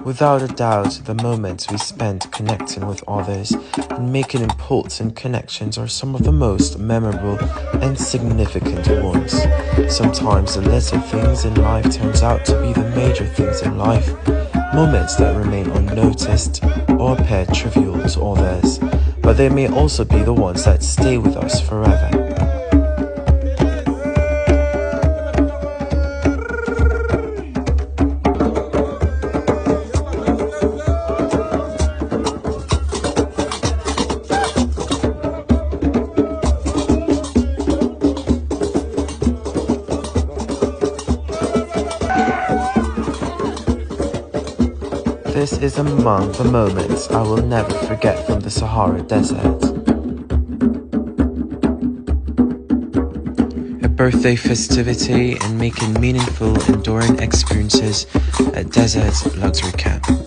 Without a doubt, the moments we spend connecting with others and making important connections are some of the most memorable and significant ones. Sometimes the little things in life turns out to be the major things in life, moments that remain unnoticed or appear trivial to others, but they may also be the ones that stay with us forever. This is among the moments I will never forget from the Sahara Desert. A birthday festivity and making meaningful, enduring experiences at Desert Luxury Camp.